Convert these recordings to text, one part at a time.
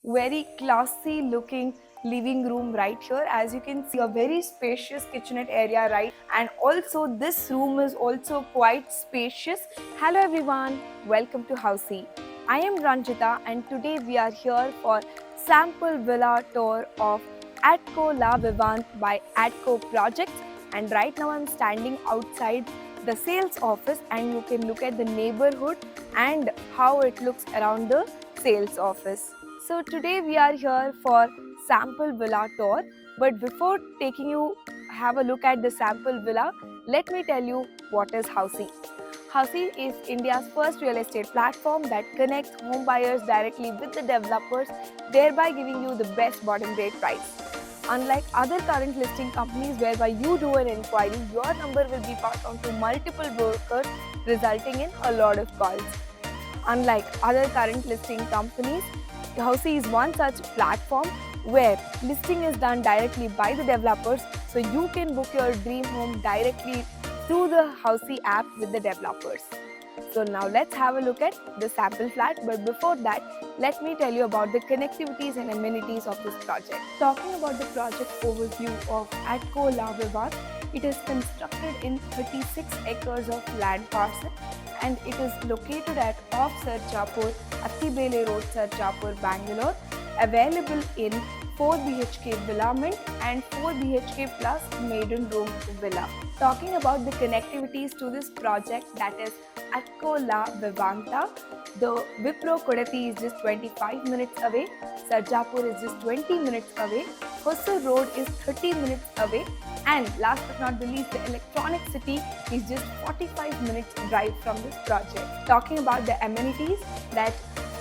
very classy looking living room right here. As you can see, a very spacious kitchenette area, right? And also this room is also quite spacious. Hello everyone, welcome to Housey. I am Ranjita and today we are here for sample villa tour of Atco La Vivant by Atco Projects. And right now I'm standing outside the sales office and you can look at the neighborhood and how it looks around the sales office. So today we are here for sample villa tour, but before taking you have a look at the sample villa, let me tell you what is Housey. Housey is India's first real estate platform that connects home buyers directly with the developers, thereby giving you the best bottom rate price. Unlike other current listing companies whereby you do an inquiry, your number will be passed on to multiple brokers, resulting in a lot of calls. Unlike other current listing companies, Housey is one such platform where listing is done directly by the developers, so you can book your dream home directly through the Housey app with the developers. So now let's have a look at the sample flat, but before that, let me tell you about the connectivities and amenities of this project. Talking about the project overview of Atco La Vivant, it is constructed in 36 acres of land parcel and it is located at off Sarjapur, Attibele Road, Sarjapur, Bangalore, available in 4 BHK villa mint and 4 BHK plus maiden room villa. Talking about the connectivities to this project, that is Atco La Vivanta, the Wipro Kodati is just 25 minutes away, Sarjapur is just 20 minutes away, Hosur Road is 30 minutes away, and last but not the least, the Electronic City is just 45 minutes drive from this project. Talking about the amenities that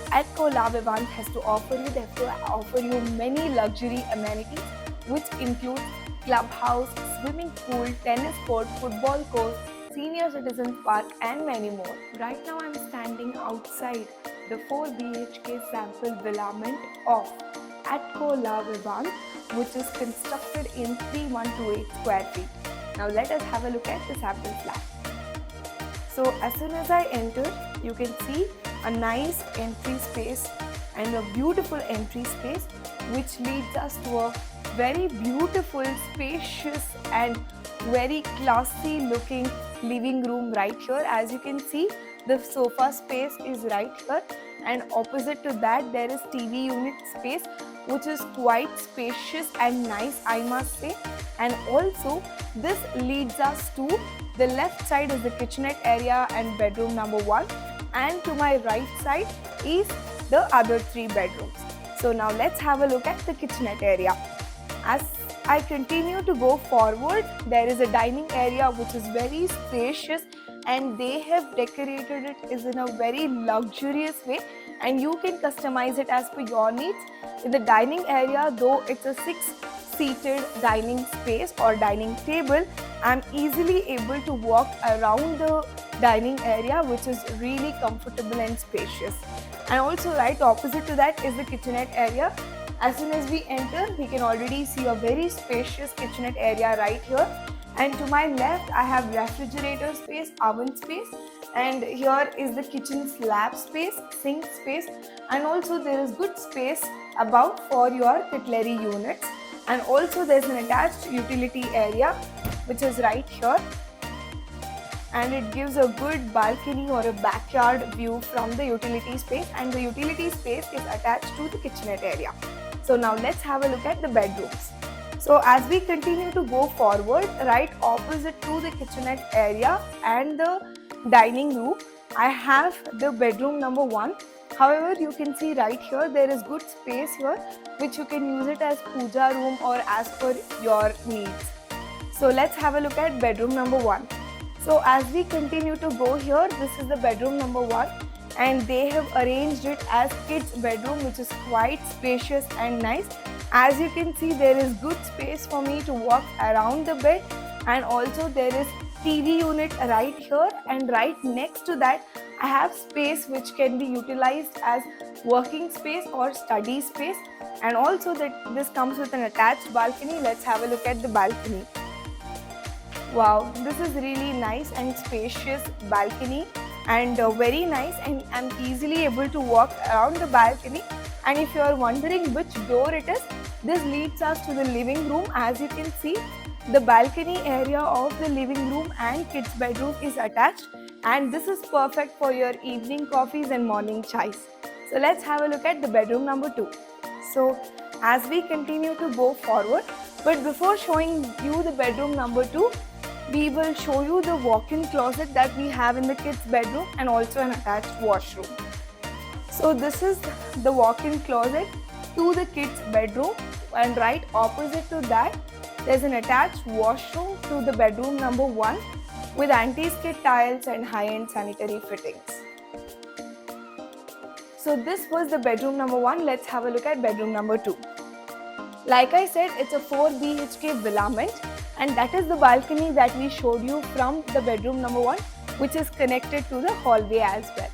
Atco La Vivant has to offer you, they have to offer you many luxury amenities, which include clubhouse, swimming pool, tennis court, football court, senior citizens park, and many more. Right now, I'm standing outside the 4 BHK sample villa mint of Atco La Vivant, which is constructed in 3128 square feet. Now let us have a look at the sample flat. So as soon as I entered, you can see a nice entry space and a beautiful entry space which leads us to a very beautiful, spacious and very classy looking living room right here. As you can see, the sofa space is right here and opposite to that there is TV unit space which is quite spacious and nice, I must say. And also this leads us to the left side is the kitchenette area and bedroom number 1, and to my right side is the other 3 bedrooms. So now let's have a look at the kitchenette area. As I continue to go forward, there is a dining area which is very spacious and they have decorated it is in a very luxurious way and you can customize it as per your needs. In the dining area, though it's a 6-seated dining space or dining table, I'm easily able to walk around the dining area which is really comfortable and spacious. And also right opposite to that is the kitchenette area. As soon as we enter, we can already see a very spacious kitchenette area right here. And to my left, I have refrigerator space, oven space, and here is the kitchen slab space, sink space, and also there is good space above for your cutlery units. And also there is an attached utility area which is right here. And it gives a good balcony or a backyard view from the utility space, and the utility space is attached to the kitchenette area. So now let's have a look at the bedrooms. So as we continue to go forward, right opposite to the kitchenette area and the dining room, I have the bedroom number 1. However, you can see right here there is good space here which you can use it as puja room or as per your needs. So let's have a look at bedroom number 1. So as we continue to go here, this is the bedroom number 1 and they have arranged it as kids bedroom which is quite spacious and nice. As you can see, there is good space for me to walk around the bed, and also there is TV unit right here, and right next to that I have space which can be utilized as working space or study space, and also that this comes with an attached balcony. Let's have a look at the balcony. Wow, this is really nice and spacious balcony and very nice, and I'm easily able to walk around the balcony And if you are wondering which door it is, this leads us to the living room. As you can see, the balcony area of the living room and kids bedroom is attached, and this is perfect for your evening coffees and morning chais. So let's have a look at the bedroom number 2. So as we continue to go forward, but before showing you the bedroom number 2, we will show you the walk-in closet that we have in the kids bedroom and also an attached washroom. So this is the walk-in closet to the kids bedroom, and right opposite to that there's an attached washroom to the bedroom number 1 with anti-skid tiles and high-end sanitary fittings. So this was the bedroom number 1. Let's have a look at bedroom number 2. Like I said, it's a 4 BHK villament, and that is the balcony that we showed you from the bedroom number 1, which is connected to the hallway as well.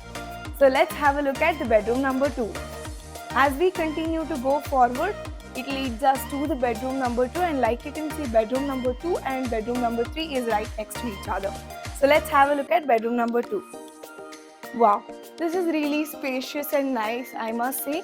So let's have a look at the bedroom number 2. As we continue to go forward, it leads us to the bedroom number 2, and like you can see, bedroom number 2 and bedroom number 3 is right next to each other. So let's have a look at bedroom number 2. Wow, this is really spacious and nice, I must say.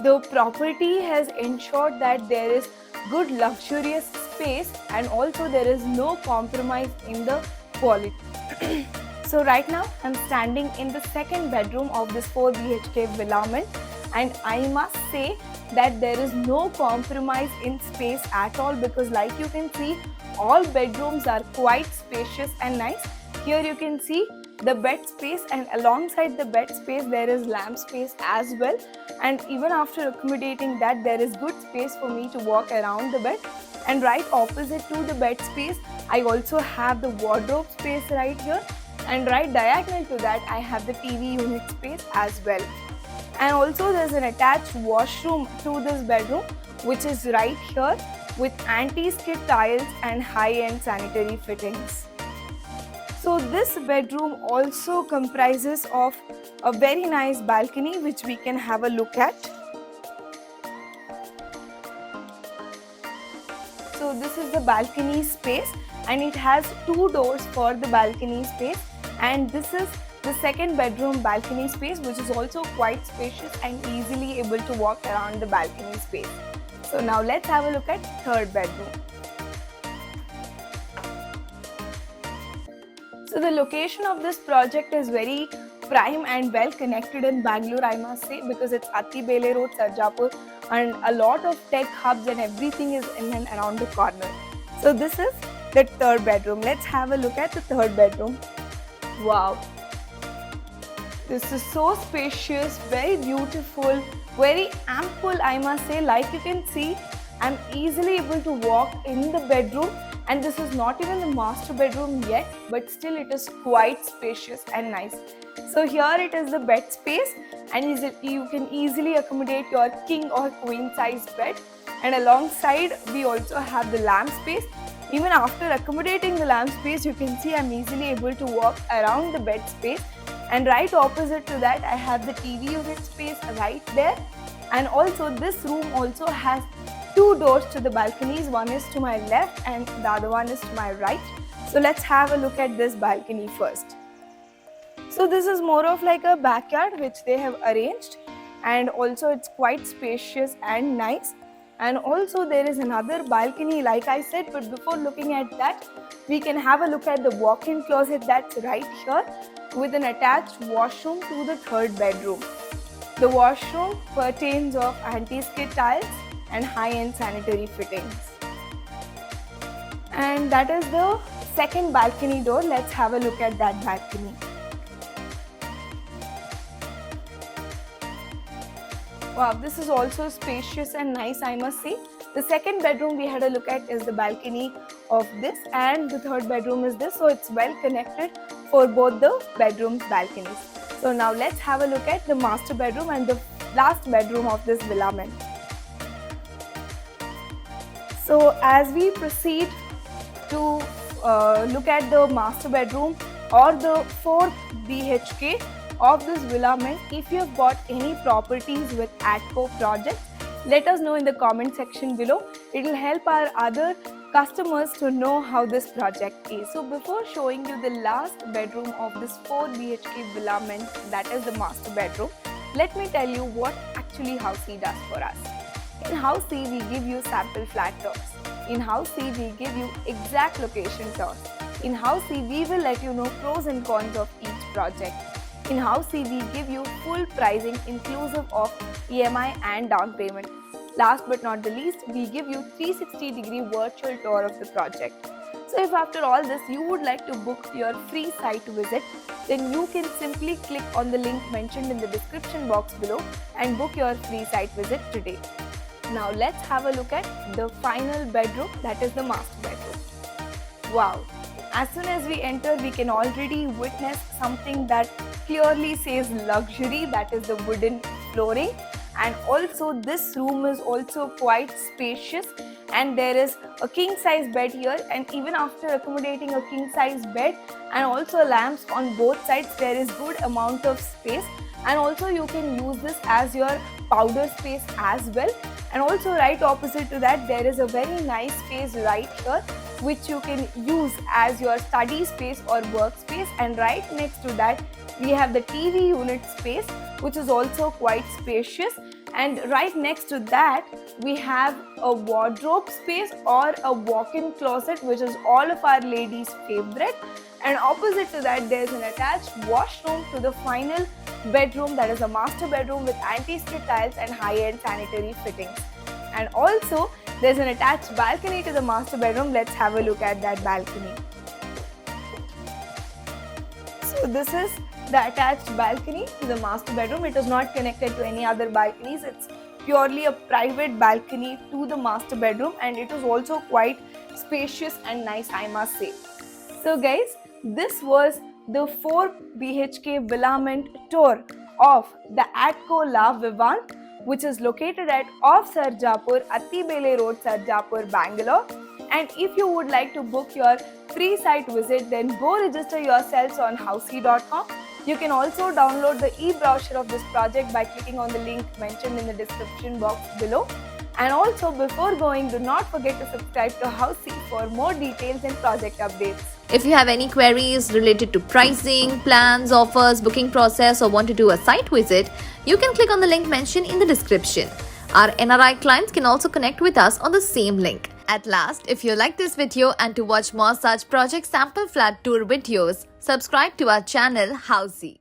The property has ensured that there is good luxurious space, and also there is no compromise in the quality. So right now I'm standing in the second bedroom of this 4 BHK villament, and I must say that there is no compromise in space at all, because like you can see, all bedrooms are quite spacious and nice. Here you can see the bed space, and alongside the bed space there is lamp space as well, and even after accommodating that, there is good space for me to walk around the bed. And right opposite to the bed space, I also have the wardrobe space right here, and right diagonal to that I have the TV unit space as well. And also there's an attached washroom to this bedroom, which is right here with anti-skid tiles and high-end sanitary fittings. So this bedroom also comprises of a very nice balcony, which we can have a look at. So this is the balcony space, and it has 2 doors for the balcony space, and this is the second bedroom balcony space, which is also quite spacious and easily able to walk around the balcony space. So now let's have a look at third bedroom. So the location of this project is very prime and well connected in Bangalore, I must say, because it's Atti Bele Road, Sarjapur, and a lot of tech hubs and everything is in and around the corner. So this is the third bedroom. Let's have a look at the third bedroom. Wow, this is so spacious, very beautiful, very ample, I must say. Like you can see, I'm easily able to walk in the bedroom, and this is not even the master bedroom yet, but still it is quite spacious and nice. So here it is the bed space, and you can easily accommodate your king or queen size bed, and alongside we also have the lamp space. Even after accommodating the lamp space, you can see I'm easily able to walk around the bed space, and right opposite to that I have the TV unit space right there. And also this room also has 2 doors to the balconies. One is to my left and the other one is to my right. So let's have a look at this balcony first. So this is more of like a backyard which they have arranged, and also it's quite spacious and nice. And also there is another balcony, like I said, but before looking at that, we can have a look at the walk-in closet that's right here with an attached washroom to the third bedroom. The washroom pertains of anti-skid tiles and high-end sanitary fittings. And that is the second balcony door. Let's have a look at that balcony. Wow, this is also spacious and nice, I must say. The second bedroom we had a look at is the balcony of this, and the third bedroom is this, so it's well connected for both the bedrooms' balconies. So now let's have a look at the master bedroom and the last bedroom of this villament. So as we proceed to look at the master bedroom or the 4th BHK of this villament, if you have got any properties with ATCO projects, let us know in the comment section below. It will help our other customers to know how this project is. So before showing you the last bedroom of this 4 BHK villament, that is the master bedroom, let me tell you what actually Housey does for us. In Housey, we give you sample flat tours. In Housey, we give you exact location tours. In Housey, we will let you know pros and cons of each project. In Housey, we give you full pricing inclusive of EMI and down payment. Last but not the least, we give you 360-degree virtual tour of the project. So if after all this you would like to book your free site visit, then you can simply click on the link mentioned in the description box below and book your free site visit today. Now let's have a look at the final bedroom, that is the master bedroom. Wow! As soon as we enter, we can already witness something that clearly says luxury, that is the wooden flooring. And also this room is also quite spacious, and there is a king size bed here, and even after accommodating a king size bed and also lamps on both sides, there is good amount of space. And also you can use this as your powder space as well. And also right opposite to that, there is a very nice space right here which you can use as your study space or workspace. And right next to that, we have the TV unit space, which is also quite spacious. And right next to that, we have a wardrobe space or a walk-in closet, which is all of our ladies' favorite. And opposite to that, there is an attached washroom to the final bedroom, that is a master bedroom with anti-skid tiles and high-end sanitary fittings. And also, there is an attached balcony to the master bedroom. Let's have a look at that balcony. So this is the attached balcony to the master bedroom. It is not connected to any other balconies. It's purely a private balcony to the master bedroom, and it is also quite spacious and nice, I must say. So guys, this was the 4 BHK Villament tour of the Atco La Vivant, which is located at off Sarjapur, Attibele Road, Sarjapur, Bangalore. And if you would like to book your free site visit, then go register yourselves on housey.com. You can also download the e-brochure of this project by clicking on the link mentioned in the description box below. And also, before going, do not forget to subscribe to Housey for more details and project updates. If you have any queries related to pricing, plans, offers, booking process, or want to do a site visit, you can click on the link mentioned in the description. Our NRI clients can also connect with us on the same link. At last, if you like this video and to watch more such project sample flat tour videos, subscribe to our channel Housey.